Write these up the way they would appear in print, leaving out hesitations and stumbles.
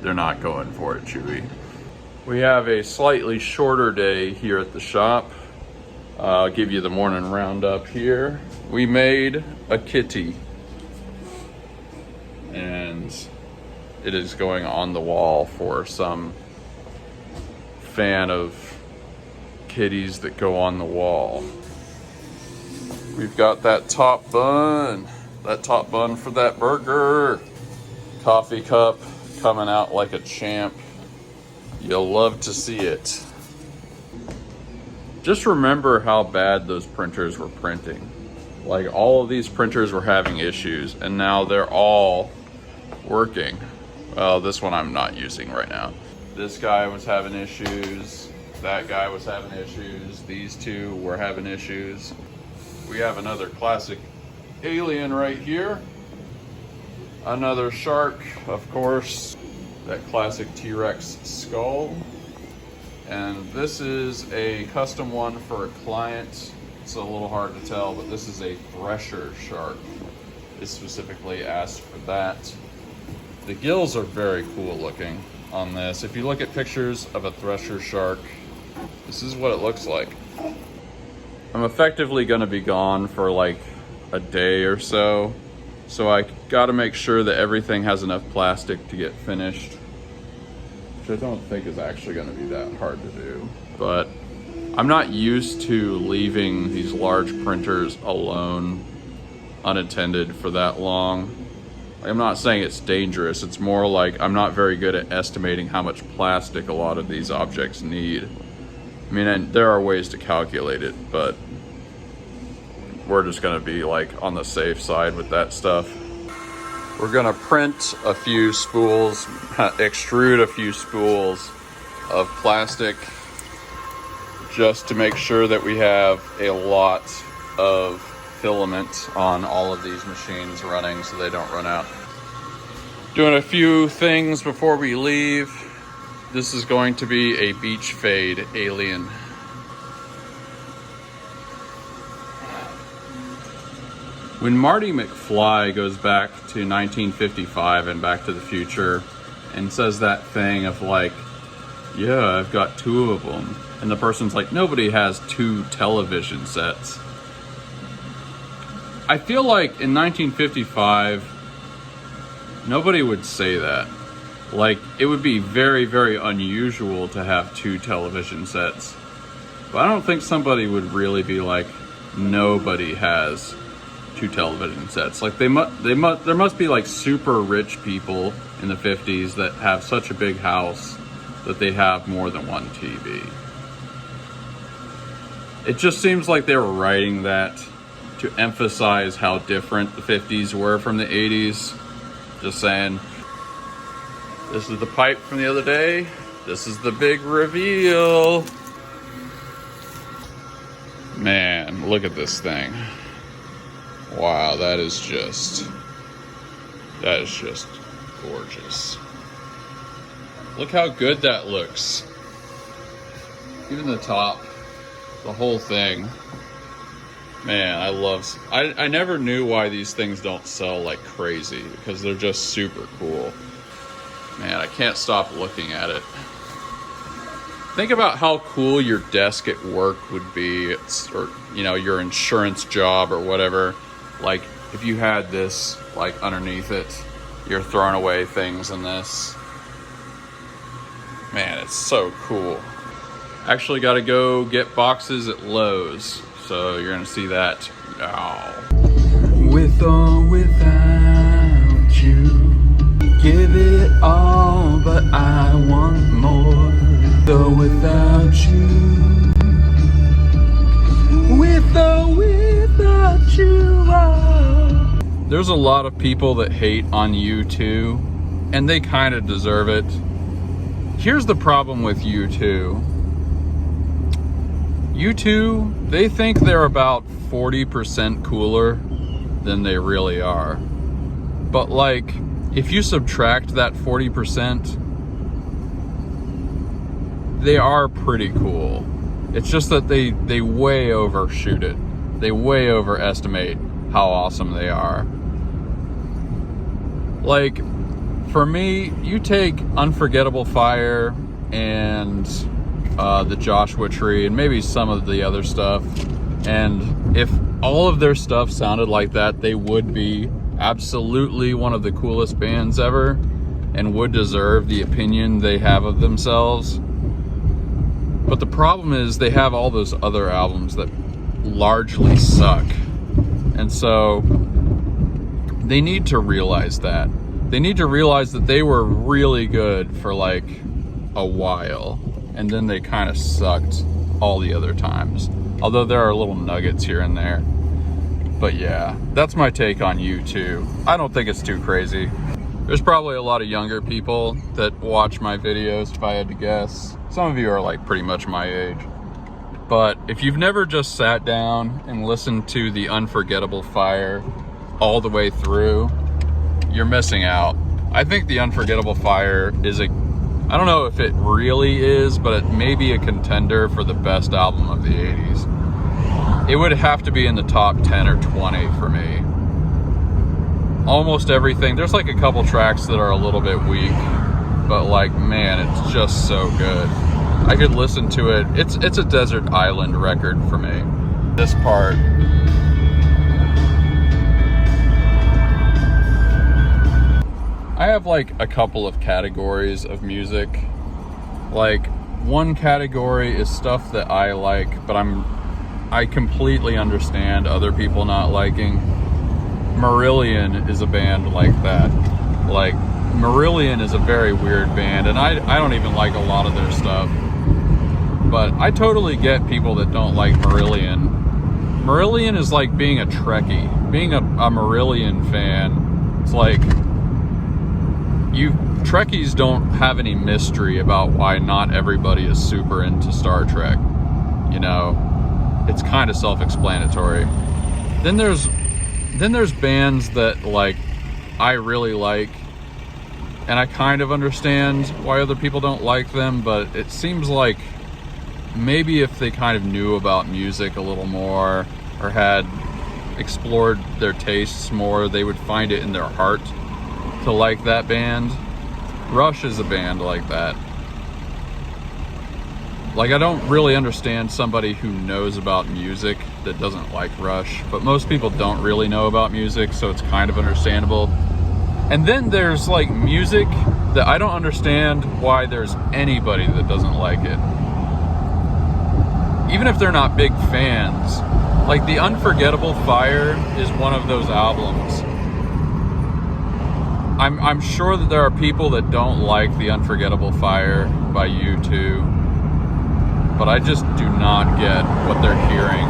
they're not going for it, Chewy. We have a slightly shorter day here at the shop. I'll give you the morning roundup here. We made a kitty, and it is going on the wall for some fan of kitties that go on the wall. We've got that top bun for that burger. Coffee cup coming out like a champ. You'll love to see it. Just remember how bad those printers were printing. Like, all of these printers were having issues, and now they're all working. Well, this one I'm not using right now. This guy was having issues. That guy was having issues. These two were having issues. We have another classic alien right here. Another shark, of course. That classic T-Rex skull. And this is a custom one for a client. It's a little hard to tell, but this is a thresher shark. It specifically asked for that. The gills are very cool looking on this. If you look at pictures of a thresher shark, this is what it looks like. I'm effectively gonna be gone for like a day or so. So I gotta make sure that everything has enough plastic to get finished, which I don't think is actually gonna be that hard to do. But I'm not used to leaving these large printers alone, unattended for that long. I'm not saying it's dangerous, it's more like I'm not very good at estimating how much plastic a lot of these objects need. I mean, and there are ways to calculate it, but we're just gonna be like on the safe side with that stuff. We're gonna print a few spools, extrude a few spools of plastic just to make sure that we have a lot of filament on all of these machines running so they don't run out. Doing a few things before we leave. This is going to be a beach fade alien. When Marty McFly goes back to 1955 and Back to the Future and says that thing of like, yeah, I've got two of them. And the person's like, nobody has two television sets. I feel like in 1955, nobody would say that. Like, it would be very, very unusual to have two television sets. But I don't think somebody would really be like, nobody has two television sets. Like, there must be like super rich people in the 50s that have such a big house that they have more than one TV. It just seems like they were writing that to emphasize how different the 50s were from the 80s. Just saying. This is the pipe from the other day. This is the big reveal. Man, look at this thing. Wow, that is just gorgeous. Look how good that looks. Even the top, the whole thing. Man, I never knew why these things don't sell like crazy, because they're just super cool. Man, I can't stop looking at it. Think about how cool your desk at work would be, or, you know, your insurance job or whatever. Like, if you had this, like, underneath it, you're throwing away things in this. Man, it's so cool. Actually got to go get boxes at Lowe's, so you're going to see that now. With or without you, give it all, but I want more. Though without you, with or without you, oh. There's a lot of people that hate on U2, and they kind of deserve it. Here's the problem with U2. U2, they think they're about 40% cooler than they really are. But like, if you subtract that 40%, they are pretty cool. It's just that they way overshoot it. They way overestimate how awesome they are. Like, for me, you take Unforgettable Fire and the Joshua Tree and maybe some of the other stuff, and if all of their stuff sounded like that, they would be absolutely one of the coolest bands ever and would deserve the opinion they have of themselves. But the problem is they have all those other albums that largely suck. And so they need to realize that. They need to realize that they were really good for like a while, and then they kind of sucked all the other times. Although there are little nuggets here and there. But yeah, that's my take on U2. I don't think it's too crazy. There's probably a lot of younger people that watch my videos, if I had to guess. Some of you are like pretty much my age. But if you've never just sat down and listened to the Unforgettable Fire all the way through, you're missing out. I think the Unforgettable Fire is I don't know if it really is, but it may be a contender for the best album of the 80s. It would have to be in the top 10 or 20 for me. Almost everything. There's like a couple tracks that are a little bit weak, but like, man, it's just so good. I could listen to it. It's a desert island record for me. This part. I have like a couple of categories of music. Like, one category is stuff that I like, but I completely understand other people not liking. Marillion is a band like that. Like, Marillion is a very weird band, and I don't even like a lot of their stuff. But I totally get people that don't like Marillion. Marillion is like being a Trekkie. Being a Marillion fan, it's like, Trekkies don't have any mystery about why not everybody is super into Star Trek. You know, it's kind of self-explanatory. Then there's bands that like I really like, and I kind of understand why other people don't like them, but it seems like maybe if they kind of knew about music a little more or had explored their tastes more, they would find it in their heart to like that band. Rush is a band like that. Like, I don't really understand somebody who knows about music that doesn't like Rush, but most people don't really know about music, so it's kind of understandable. And then there's like music that I don't understand why there's anybody that doesn't like it. Even if they're not big fans. Like, the Unforgettable Fire is one of those albums. I'm sure that there are people that don't like the Unforgettable Fire by U2, but I just do not get what they're hearing.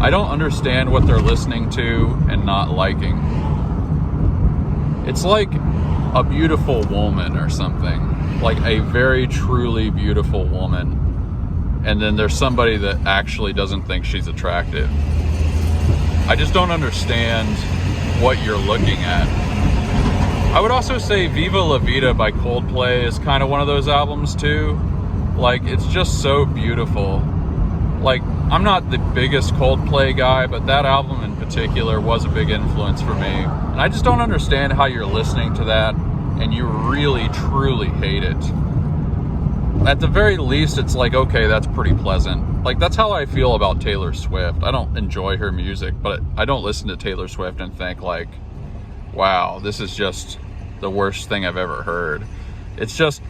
I don't understand what they're listening to and not liking. It's like a beautiful woman or something, like a very truly beautiful woman, and then there's somebody that actually doesn't think she's attractive. I just don't understand what you're looking at. I would also say Viva La Vida by Coldplay is kind of one of those albums too. Like, it's just so beautiful. Like, I'm not the biggest Coldplay guy, but that album in particular was a big influence for me. And I just don't understand how you're listening to that and you really, truly hate it. At the very least, it's like, okay, that's pretty pleasant. Like, that's how I feel about Taylor Swift. I don't enjoy her music, but I don't listen to Taylor Swift and think like, wow, this is just the worst thing I've ever heard. It's just,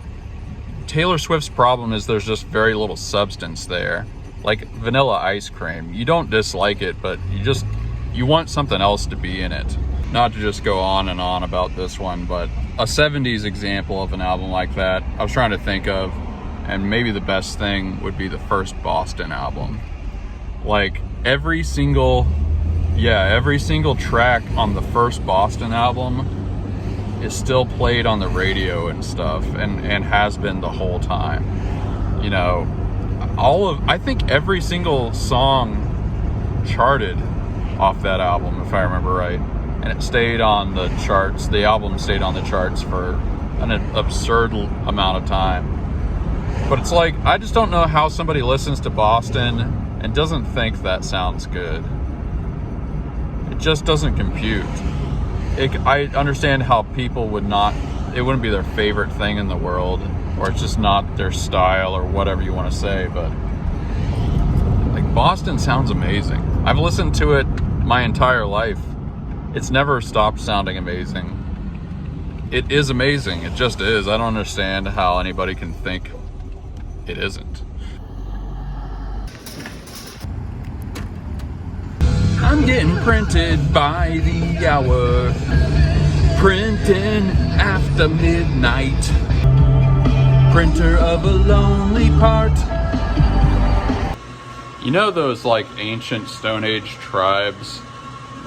Taylor Swift's problem is there's just very little substance there. Like Vanilla Ice Cream. You don't dislike it, but you want something else to be in it. Not to just go on and on about this one, but a 70s example of an album like that I was trying to think of, and maybe the best thing would be the first Boston album. Like, every single track on the first Boston album is still played on the radio and stuff, and has been the whole time. You know, I think every single song charted off that album, if I remember right, and it stayed on the charts. The album stayed on the charts for an absurd amount of time. But it's like, I just don't know how somebody listens to Boston and doesn't think that sounds good. It just doesn't compute. I understand how people would not, it wouldn't be their favorite thing in the world, or it's just not their style, or whatever you want to say, but like Boston sounds amazing. I've listened to it my entire life. It's never stopped sounding amazing. It is amazing. It just is. I don't understand how anybody can think it isn't. I'm getting printed by the hour, printing after midnight, printer of a lonely part. You know those like ancient Stone Age tribes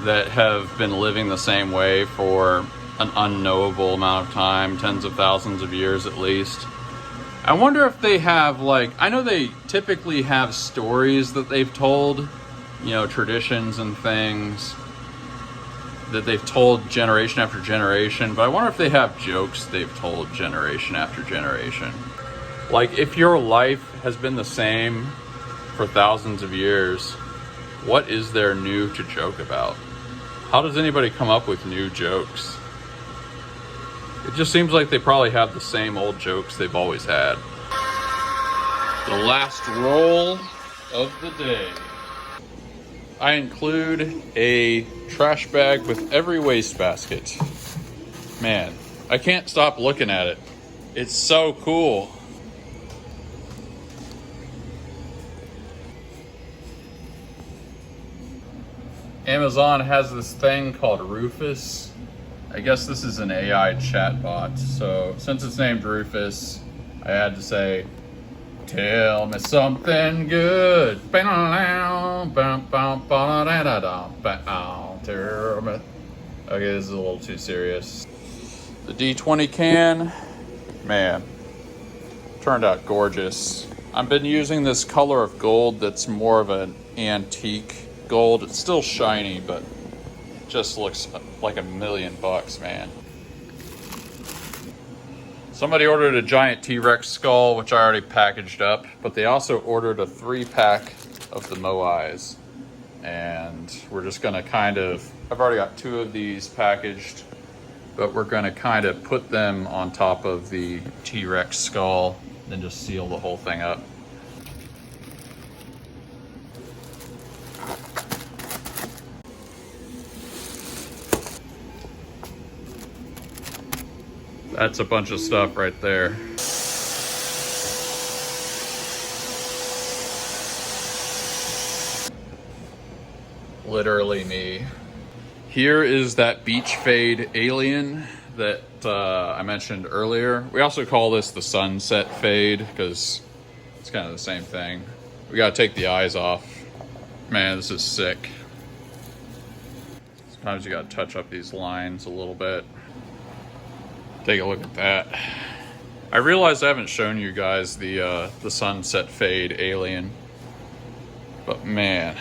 that have been living the same way for an unknowable amount of time, tens of thousands of years at least? I wonder if they have, like, I know they typically have stories that they've told, you know, traditions and things that they've told generation after generation, but I wonder if they have jokes they've told generation after generation. Like, if your life has been the same for thousands of years, what is there new to joke about? How does anybody come up with new jokes? It just seems like they probably have the same old jokes they've always had. The last roll of the day. I include a trash bag with every wastebasket. Man, I can't stop looking at it. It's so cool. Amazon has this thing called Rufus. I guess this is an AI chatbot. So since it's named Rufus, I had to say, tell me something good. Okay, this is a little too serious. The D20 can, man, turned out gorgeous. I've been using this color of gold that's more of an antique gold. It's still shiny, but it just looks like $1,000,000, man. Somebody ordered a giant T-Rex skull, which I already packaged up, but they also ordered a 3-pack of the Moais. And we're just gonna kind of, I've already got 2 of these packaged, but we're gonna kind of put them on top of the T-Rex skull, then just seal the whole thing up. That's a bunch of stuff right there. Literally me. Here is that beach fade alien that I mentioned earlier. We also call this the sunset fade because it's kind of the same thing. We gotta take the eyes off. Man, this is sick. Sometimes you gotta touch up these lines a little bit. Take a look at that. I realized I haven't shown you guys the sunset fade alien, but man,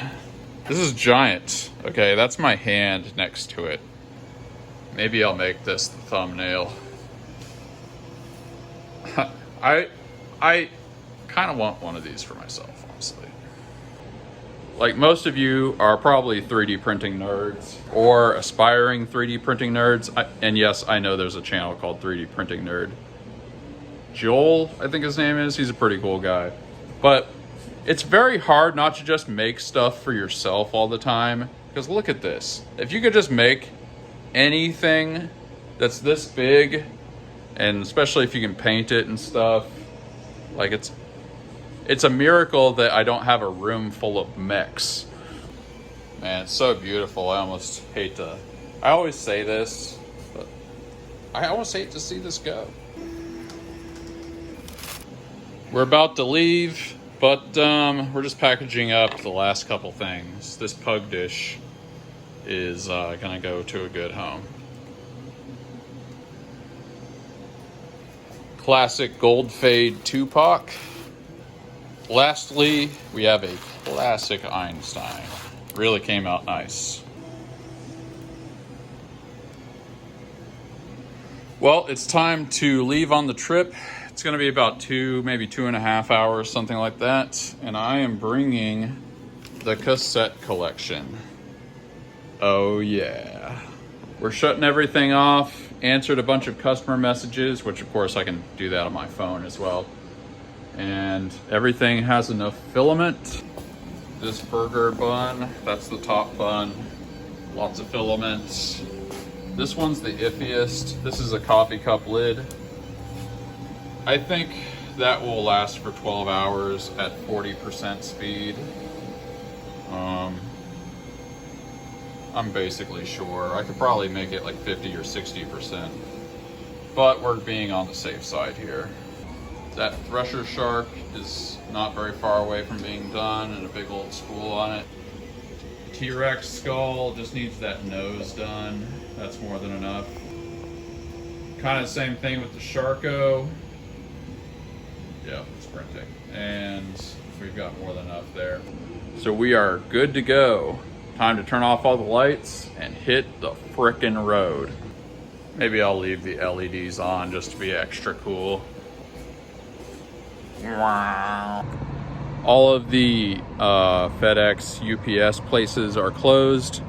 this is giant. Okay, that's my hand next to it. Maybe I'll make this the thumbnail. I kind of want one of these for myself, honestly. Like most of you are probably 3D printing nerds or aspiring 3D printing nerds. And yes, I know there's a channel called 3D Printing Nerd. Joel, I think his name is. He's a pretty cool guy. But it's very hard not to just make stuff for yourself all the time. Because look at this. If you could just make anything that's this big, and especially if you can paint it and stuff, like it's a miracle that I don't have a room full of mechs. Man, it's so beautiful. I almost hate to, I always say this, but I almost hate to see this go. We're about to leave, but we're just packaging up the last couple things. This pug dish is gonna go to a good home. Classic gold fade Tupac. Lastly, we have a classic Einstein. Really came out nice. Well, it's time to leave on the trip. It's gonna be about maybe 2.5 hours, something like that. And I am bringing the cassette collection. Oh yeah. We're shutting everything off answered a bunch of customer messages, which of course I can do that on my phone as well. And everything has enough filament. This burger bun, that's the top bun. Lots of filaments. This one's the iffiest. This is a coffee cup lid. I think that will last for 12 hours at 40% speed. I'm basically sure. I could probably make it like 50 or 60%, but we're being on the safe side here. That thresher shark is not very far away from being done, and a big old spool on it. T-Rex skull just needs that nose done. That's more than enough. Kind of same thing with the Sharko. Yeah, it's printing. And we've got more than enough there. So we are good to go. Time to turn off all the lights and hit the frickin' road. Maybe I'll leave the LEDs on just to be extra cool. Wow. All of the FedEx, UPS places are closed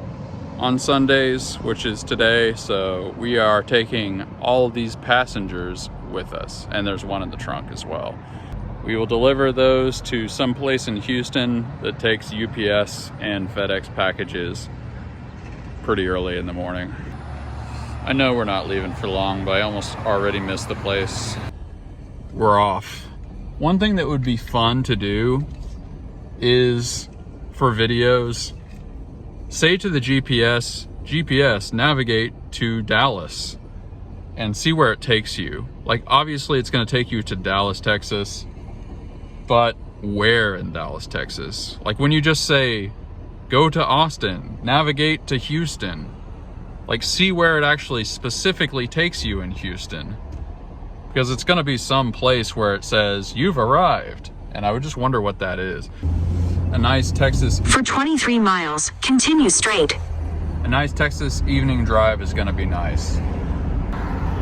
on Sundays, which is today. So we are taking all of these passengers with us, and there's one in the trunk as well. We will deliver those to some place in Houston that takes UPS and FedEx packages pretty early in the morning. I know we're not leaving for long, but I almost already missed the place. We're off. One thing that would be fun to do is, for videos, say to the GPS, navigate to Dallas and see where it takes you. Like, obviously it's gonna take you to Dallas, Texas, but where in Dallas, Texas? Like when you just say, go to Austin, navigate to Houston, like see where it actually specifically takes you in Houston. Because it's gonna be some place where it says, you've arrived. And I would just wonder what that is. A nice Texas... For 23 miles, continue straight. A nice Texas evening drive is gonna be nice.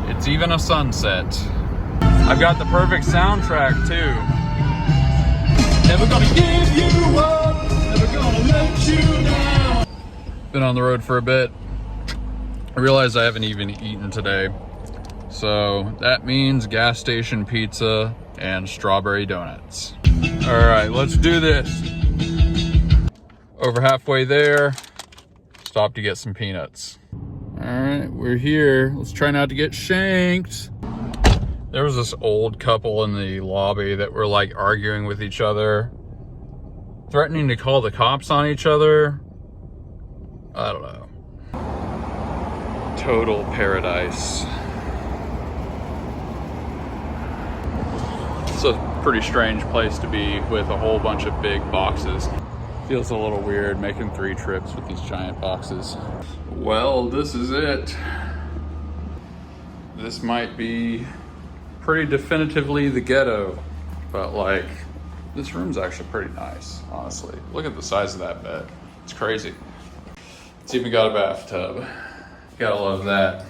It's even a sunset. I've got the perfect soundtrack too. Never gonna give you up, never gonna let you down. Been on the road for a bit. I realize I haven't even eaten today. So that means gas station pizza and strawberry donuts. All right, let's do this. Over halfway there, stop to get some peanuts. All right, we're here. Let's try not to get shanked. There was this old couple in the lobby that were like arguing with each other, threatening to call the cops on each other. I don't know. Total paradise. It's a pretty strange place to be with a whole bunch of big boxes. Feels a little weird making 3 trips with these giant boxes. Well, this is it. This might be pretty definitively the ghetto, but like, this room's actually pretty nice, honestly. Look at the size of that bed. It's crazy. It's even got a bathtub. Gotta love that.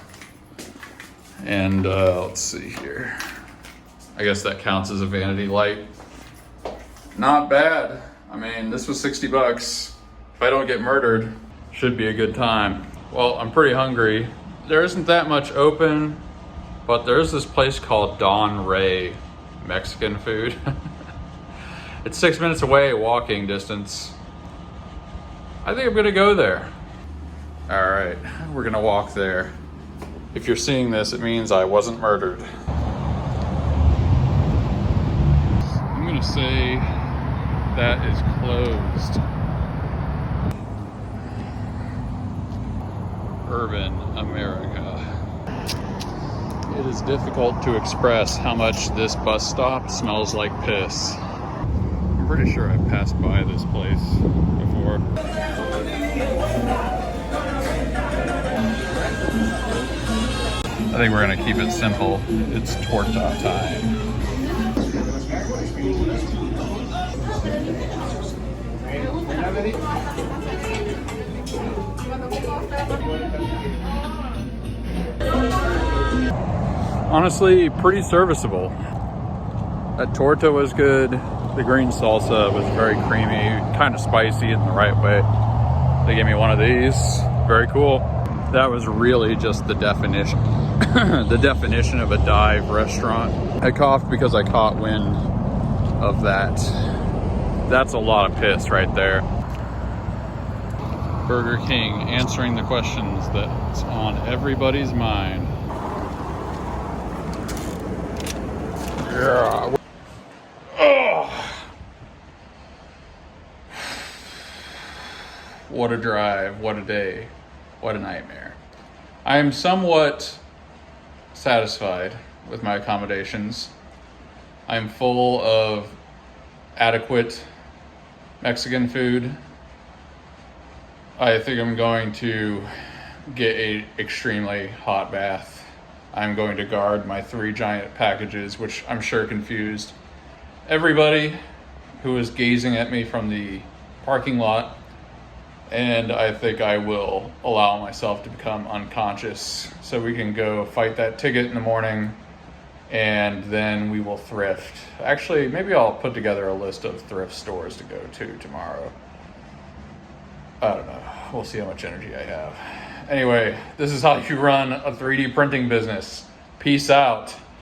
And let's see here. I guess that counts as a vanity light. Not bad. I mean, this was 60 bucks. If I don't get murdered, should be a good time. Well, I'm pretty hungry. There isn't that much open, but there's this place called Don Ray Mexican food. It's 6 minutes away, walking distance. I think I'm gonna go there. All right, we're gonna walk there. If you're seeing this, it means I wasn't murdered. I'm gonna say that is closed. Urban America. It is difficult to express how much this bus stop smells like piss. I'm pretty sure I've passed by this place before. I think we're gonna keep it simple. It's torta time. Honestly, pretty serviceable. That torta was good. The green salsa was very creamy, kind of spicy in the right way. They gave me one of these. Very cool. That was really just the definition the definition of a dive restaurant. I coughed because I caught wind of that. That's a lot of piss right there. Burger King answering the questions that's on everybody's mind. Yeah. Oh. What a drive, what a day, what a nightmare. I am somewhat satisfied with my accommodations. I'm full of adequate Mexican food. I think I'm going to get an extremely hot bath. I'm going to guard my 3 giant packages, which I'm sure confused everybody who is gazing at me from the parking lot. And I think I will allow myself to become unconscious so we can go fight that ticket in the morning, and then we will thrift. Actually, maybe I'll put together a list of thrift stores to go to tomorrow. I don't know. We'll see how much energy I have. Anyway, this is how you run a 3D printing business. Peace out.